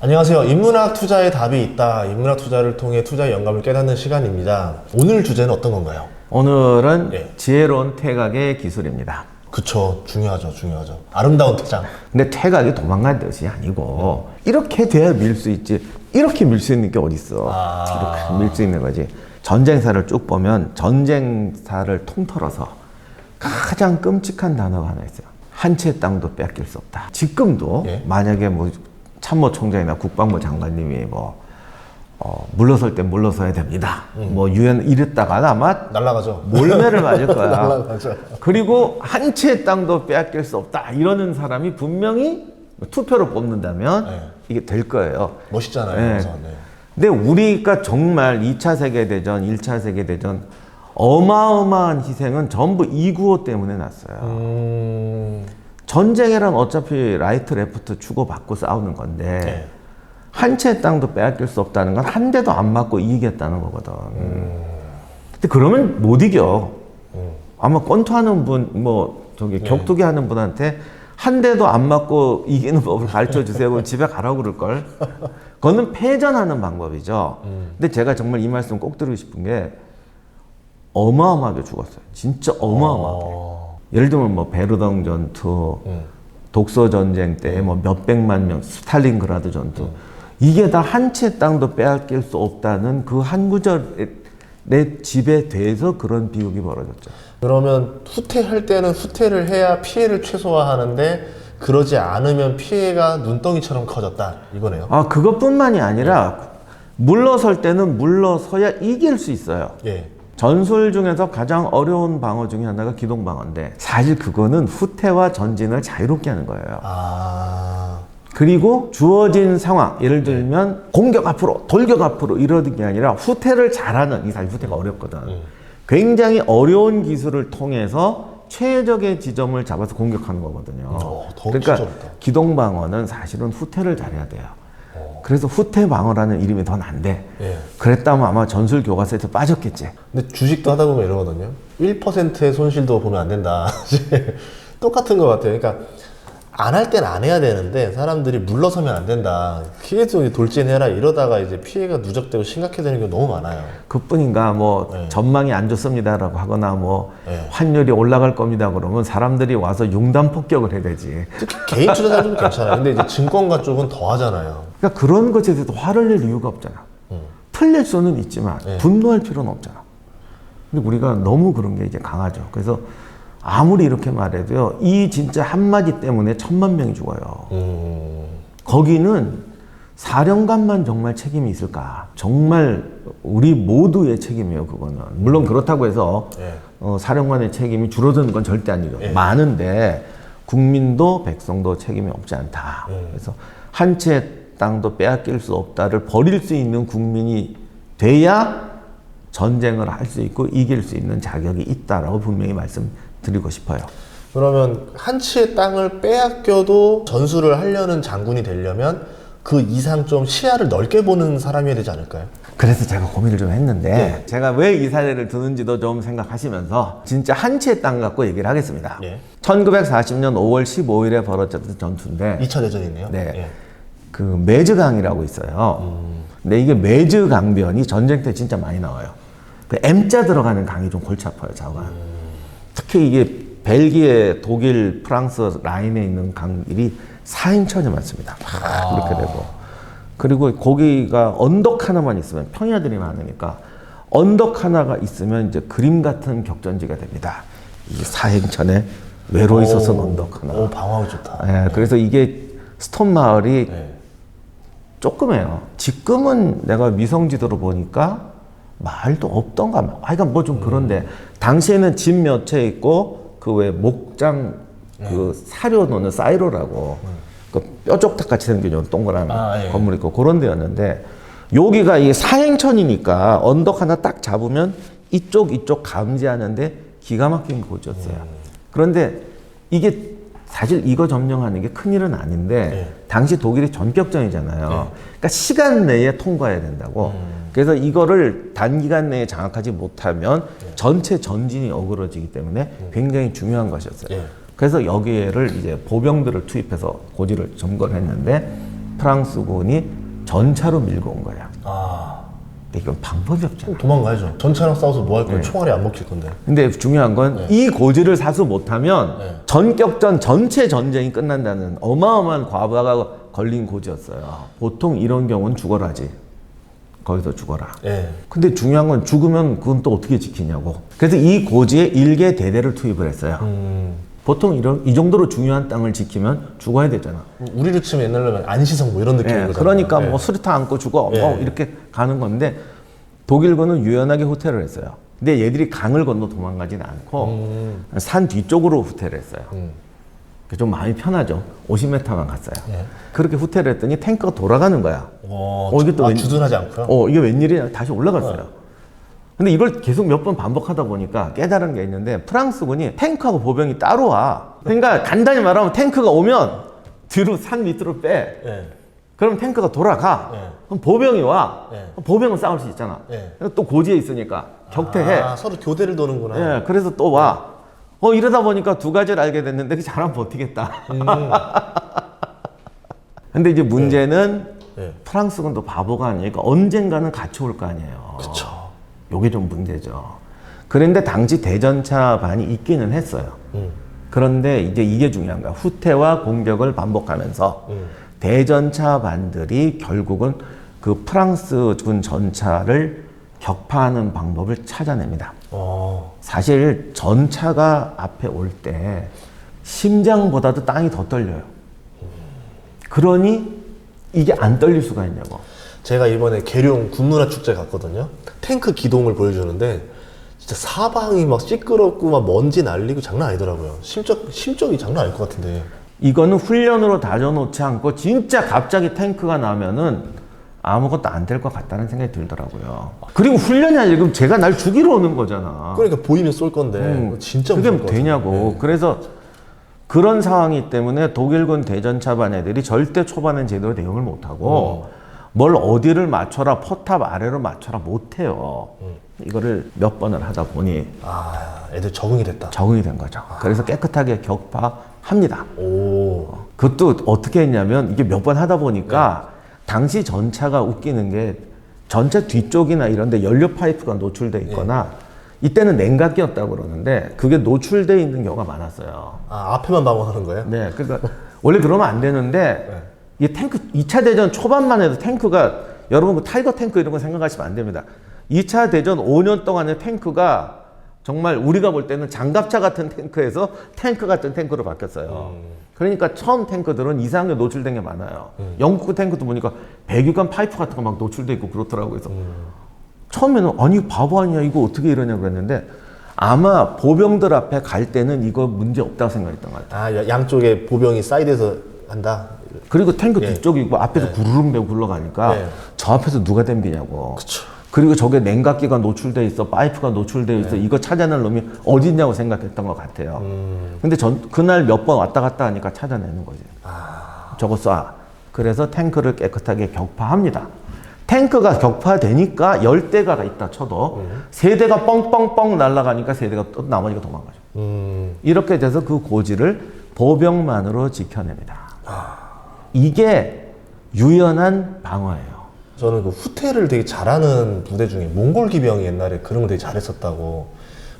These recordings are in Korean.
안녕하세요. 인문학 투자에 답이 있다. 인문학 투자를 통해 투자의 영감을 깨닫는 시간입니다. 오늘 주제는 어떤 건가요? 오늘은 네. 지혜로운 퇴각의 기술입니다. 그쵸. 중요하죠. 중요하죠. 아름다운 퇴장. 근데 퇴각이 도망간 뜻이 아니고 이렇게 돼야 밀 수 있지, 이렇게 밀 수 있는 게 어딨어. 이렇게 밀 수 있는 거지. 전쟁사를 쭉 보면 전쟁사를 통틀어서 가장 끔찍한 단어가 하나 있어요. 한 채 땅도 뺏길 수 없다. 지금도 예. 만약에 뭐 참모총장이나 국방부 장관님이 물러설 때 물러서야 됩니다. 뭐 유엔 이랬다가 아마 날라가죠. 몰매를 맞을 거야. 날라가죠. 그리고 한 채 땅도 빼앗길 수 없다. 이러는 사람이 분명히 투표로 뽑는다면 네. 이게 될 거예요. 멋있잖아요. 네. 그래서, 네. 근데 우리가 정말 2차 세계대전, 1차 세계대전 어마어마한 희생은 전부 295 때문에 났어요. 전쟁이란 어차피 라이트 레프트 주고받고 싸우는 건데 네. 한 채 땅도 빼앗길 수 없다는 건 한 대도 안 맞고 이기겠다는 거거든. 근데 그러면 못 이겨. 아마 권투하는 분, 격투기 하는 분한테 한 대도 안 맞고 이기는 법을 가르쳐 주세요. 그럼 집에 가라고 그럴걸. 그거는 패전하는 방법이죠. 근데 제가 정말 이 말씀 꼭 드리고 싶은 게 어마어마하게 죽었어요. 진짜 어마어마하게. 예를 들면 뭐 베르덩 전투, 독서 전쟁 때 뭐 몇백만 명, 스탈린그라드 전투. 이게 다 한 채 땅도 빼앗길 수 없다는 그 한 구절의 집에 대해서 그런 비극이 벌어졌죠. 그러면 후퇴할 때는 후퇴를 해야 피해를 최소화하는데 그러지 않으면 피해가 눈덩이처럼 커졌다. 이거네요. 아, 그것뿐만이 아니라 물러설 때는 물러서야 이길 수 있어요. 예. 전술 중에서 가장 어려운 방어 중에 하나가 기동 방어인데 사실 그거는 후퇴와 전진을 자유롭게 하는 거예요. 그리고 주어진 상황, 예를 들면 공격 앞으로, 돌격 앞으로 이러는 게 아니라 후퇴를 잘하는, 이 사실 후퇴가 어렵거든. 굉장히 어려운 기술을 통해서 최적의 지점을 잡아서 공격하는 거거든요. 더 그러니까 진짜롭다. 기동 방어는 사실은 후퇴를 잘해야 돼요. 그래서 후퇴 방어라는 이름이 더 난데 예. 그랬다면 아마 전술 교과서에서 빠졌겠지. 근데 주식도 하다 보면 이러거든요. 1%의 손실도 보면 안 된다. 똑같은 것 같아요. 그러니까 안 할 땐 안 해야 되는데 사람들이 물러서면 안 된다. 계속 돌진해라 이러다가 이제 피해가 누적되고 심각해지는 게 너무 많아요. 그뿐인가 전망이 안 좋습니다라고 하거나 네. 환율이 올라갈 겁니다 그러면 사람들이 와서 융단 폭격을 해야 되지. 특히 개인 투자자들은 괜찮아요. 근데 이제 증권가 쪽은 더 하잖아요. 그러니까 그런 것에 대해서 화를 낼 이유가 없잖아. 틀릴 수는 있지만 네. 분노할 필요는 없잖아. 근데 우리가 너무 그런 게 이제 강하죠. 그래서 아무리 이렇게 말해도요, 이 진짜 한마디 때문에 1000만 명이 죽어요. 거기는 사령관만 정말 책임이 있을까? 정말 우리 모두의 책임이에요, 그거는. 물론 그렇다고 해서 예. 사령관의 책임이 줄어드는 건 절대 아니죠. 예. 많은데 국민도 백성도 책임이 없지 않다. 그래서 한 채 땅도 빼앗길 수 없다를 버릴 수 있는 국민이 돼야 전쟁을 할 수 있고 이길 수 있는 자격이 있다라고 분명히 말씀드리고 싶어요. 그러면 한 치의 땅을 빼앗겨도 전술을 하려는 장군이 되려면 그 이상 좀 시야를 넓게 보는 사람이어야 되지 않을까요? 그래서 제가 고민을 좀 했는데 제가 왜 이 사례를 드는지도 좀 생각하시면서 진짜 한 채 땅 갖고 얘기를 하겠습니다. 예. 1940년 5월 15일에 벌어졌던 전투인데 2차 대전이네요. 네. 예. 그 메즈강이라고 있어요. 근데 이게 메즈 강변이 전쟁 때 진짜 많이 나와요. 그 M자 들어가는 강이 좀 골치 아파요, 좌우가. 특히 이게 벨기에, 독일, 프랑스 라인에 있는 강들이 4인천이 많습니다. 막 이렇게 되고. 그리고 거기가 언덕 하나만 있으면 평야들이 많으니까 언덕 하나가 있으면 이제 그림 같은 격전지가 됩니다. 이 사행천에 외로이 솟은 언덕 하나. 오, 방어하기 좋다. 예, 그래서 이게 스톤 마을이 네. 조그매요. 지금은 내가 위성지도로 보니까 마을도 없던가. 하여간 뭐 좀 그런데 당시에는 집 몇 채 있고 그 왜 목장 그 사료 놓는 사이로라고 그 뾰족탁 같이 생긴 동그란 예. 건물 있고 그런 데였는데 여기가 이게 사행천이니까 언덕 하나 딱 잡으면 이쪽 감지하는데 기가 막힌 곳이었어요. 그런데 이게 사실 이거 점령하는 게 큰일은 아닌데 당시 독일이 전격전이잖아요. 그러니까 시간 내에 통과해야 된다고. 그래서 이거를 단기간 내에 장악하지 못하면 전체 전진이 어그러지기 때문에 굉장히 중요한 것이었어요. 그래서 여기를 이제 보병들을 투입해서 고지를 점거를 했는데 프랑스군이 전차로 밀고 온 거야. 아, 근데 이건 방법이 없잖아. 도망가야죠. 전차랑 싸워서 뭐 할 거예요? 총알이 안 먹힐 건데. 근데 중요한 건 이 고지를 사수 못하면 네. 전격전 전체 전쟁이 끝난다는 어마어마한 과부하가 걸린 고지였어요. 보통 이런 경우는 죽어라지. 거기서 죽어라. 예. 근데 중요한 건 죽으면 그건 또 어떻게 지키냐고. 그래서 이 고지에 일개 대대를 투입을 했어요. 보통 이 정도로 중요한 땅을 지키면 죽어야 되잖아. 우리로 치면 옛날로 안시성 뭐 이런 느낌인 예, 거잖아요. 그러니까 예. 뭐 수류탄 안고 죽어 예. 뭐 이렇게 가는 건데 독일군은 유연하게 후퇴를 했어요. 근데 얘들이 강을 건너 도망가진 않고 산 뒤쪽으로 후퇴를 했어요. 좀 마음이 편하죠. 50m만 갔어요. 예. 그렇게 후퇴를 했더니 탱크가 돌아가는 거야. 이게 또 주둔하지 않고요? 이게 웬일이냐 다시 올라갔어요. 근데 이걸 계속 몇 번 반복하다 보니까 깨달은 게 있는데 프랑스군이 탱크하고 보병이 따로 와. 그러니까 간단히 말하면 탱크가 오면 뒤로 산 밑으로 빼. 예. 그럼 탱크가 돌아가. 예. 그럼 보병이 와. 예. 그럼 보병은 싸울 수 있잖아. 예. 또 고지에 있으니까 격퇴해. 아, 서로 교대를 도는구나. 예, 그래서 또 와. 이러다 보니까 두 가지를 알게 됐는데 잘하면 버티겠다. 근데 이제 문제는 예. 프랑스군도 바보가 아니니까 언젠가는 같이 올 거 아니에요. 그쵸. 요게 좀 문제죠. 그런데 당시 대전차반이 있기는 했어요. 그런데 이제 이게 중요한 거야. 후퇴와 공격을 반복하면서 대전차반들이 결국은 그 프랑스군 전차를 격파하는 방법을 찾아냅니다. 사실 전차가 앞에 올 때 심장보다도 땅이 더 떨려요. 그러니 이게 안 떨릴 수가 있냐고. 제가 이번에 계룡 군문화 축제 갔거든요. 탱크 기동을 보여주는데 진짜 사방이 막 시끄럽고 막 먼지 날리고 장난 아니더라고요. 심적이 장난 아닐 것 같은데. 이거는 훈련으로 다져놓지 않고 진짜 갑자기 탱크가 나면은 아무것도 안 될 것 같다는 생각이 들더라고요. 그리고 훈련이 아니라 지금 제가 날 죽이러 오는 거잖아. 그러니까 보이면 쏠 건데 진짜 그게 무서울 것 되냐고. 같아요. 그래서 그런 상황이기 때문에 독일군 대전차반 애들이 절대 초반엔 제대로 대응을 못하고 뭘 어디를 맞춰라 포탑 아래로 맞춰라 못해요. 이거를 몇 번을 하다 보니 아, 애들 적응이 됐다. 적응이 된 거죠. 그래서 깨끗하게 격파합니다. 오. 그것도 어떻게 했냐면 이게 몇 번 하다 보니까 당시 전차가 웃기는 게 전차 뒤쪽이나 이런 데 연료 파이프가 노출돼 있거나 이때는 냉각기였다고 그러는데 그게 노출돼 있는 경우가 많았어요. 아, 앞에만 방어하는 거예요? 네, 그러니까 원래 그러면 안 되는데 이 탱크 2차 대전 초반만 해도 탱크가 여러분 뭐 타이거 탱크 이런 거 생각하시면 안 됩니다. 2차 대전 5년 동안의 탱크가 정말 우리가 볼 때는 장갑차 같은 탱크에서 탱크 같은 탱크로 바뀌었어요. 그러니까 처음 탱크들은 이상하게 노출된 게 많아요. 영국 탱크도 보니까 배기관 파이프 같은 거 막 노출돼 있고 그렇더라고요. 그래서 처음에는 아니 바보 아니야 이거 어떻게 이러냐 그랬는데 아마 보병들 앞에 갈 때는 이거 문제 없다고 생각했던 것 같아요. 아, 양쪽에 보병이 사이드에서 한다? 그리고 탱크 뒤쪽이고 앞에서 구르릉 대고 굴러가니까 저 앞에서 누가 댐기냐고. 그쵸. 그리고 저게 냉각기가 노출돼 있어, 파이프가 노출돼 있어, 이거 찾아낼 놈이 어디 있냐고 생각했던 것 같아요. 근데 그날 몇 번 왔다 갔다 하니까 찾아내는 거지. 저거 쏴. 그래서 탱크를 깨끗하게 격파합니다. 탱크가 격파되니까 10대가 있다 쳐도 3대가 뻥뻥뻥 날아가니까 3대가 또 나머지가 도망가죠. 이렇게 돼서 그 고지를 보병만으로 지켜냅니다. 이게 유연한 방어예요. 저는 그 후퇴를 되게 잘하는 부대 중에 몽골 기병이 옛날에 그런 거 되게 잘했었다고.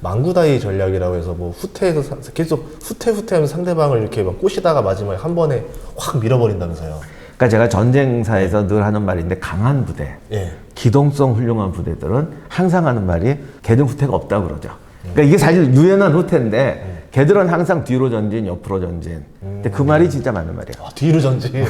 망구다이 전략이라고 해서 뭐 후퇴해서 계속 후퇴하면서 상대방을 이렇게 막 꼬시다가 마지막에 한 번에 확 밀어버린다면서요. 그러니까 제가 전쟁사에서 늘 하는 말인데 강한 부대, 예. 기동성 훌륭한 부대들은 항상 하는 말이 걔들 후퇴가 없다고 그러죠. 그러니까 이게 사실 유연한 후퇴인데 걔들은 항상 뒤로 전진, 옆으로 전진. 근데 그 말이 진짜 맞는 말이에요. 아, 뒤로 전진.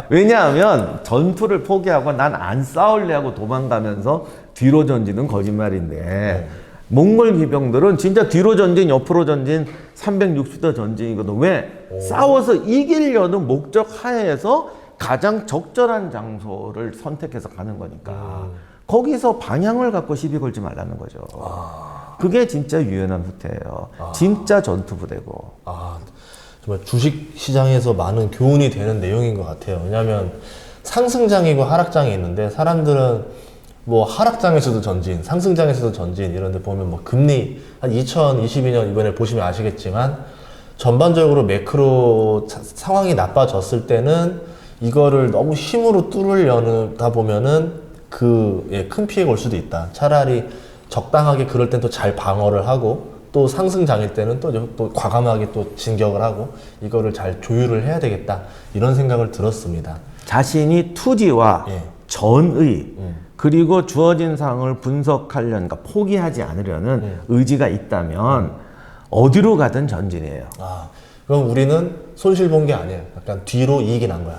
왜냐하면 전투를 포기하고 난 안 싸울래 하고 도망가면서 뒤로 전진은 거짓말인데 몽골 기병들은 진짜 뒤로 전진, 옆으로 전진, 360도 전진이거든. 왜? 싸워서 이기려는 목적 하에서 가장 적절한 장소를 선택해서 가는 거니까 거기서 방향을 갖고 시비 걸지 말라는 거죠. 그게 진짜 유연한 후퇴예요. 진짜 전투 부대고. 아, 정말 주식 시장에서 많은 교훈이 되는 내용인 것 같아요. 왜냐하면 상승장이고 하락장이 있는데 사람들은 뭐 하락장에서도 전진, 상승장에서도 전진 이런 데 보면 뭐 금리 한 2022년 이번에 보시면 아시겠지만 전반적으로 매크로 상황이 나빠졌을 때는 이거를 너무 힘으로 뚫으려다 보면은 큰 피해가 올 수도 있다. 차라리 적당하게 그럴 땐 또 잘 방어를 하고 또 상승장일 때는 또 과감하게 또 진격을 하고 이거를 잘 조율을 해야 되겠다. 이런 생각을 들었습니다. 자신이 투지와 예. 전의 그리고 주어진 상황을 분석하려는, 그러니까 포기하지 않으려는 의지가 있다면 어디로 가든 전진이에요. 아, 그럼 우리는 손실 본 게 아니에요. 약간 뒤로 이익이 난 거야.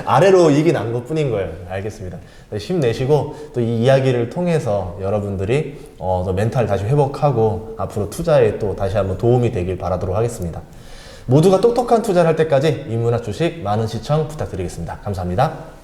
아래로 이익이 난 것 뿐인 거예요. 알겠습니다. 네, 힘내시고 또 이 이야기를 통해서 여러분들이 더 멘탈 다시 회복하고 앞으로 투자에 또 다시 한번 도움이 되길 바라도록 하겠습니다. 모두가 똑똑한 투자를 할 때까지 인문학 주식 많은 시청 부탁드리겠습니다. 감사합니다.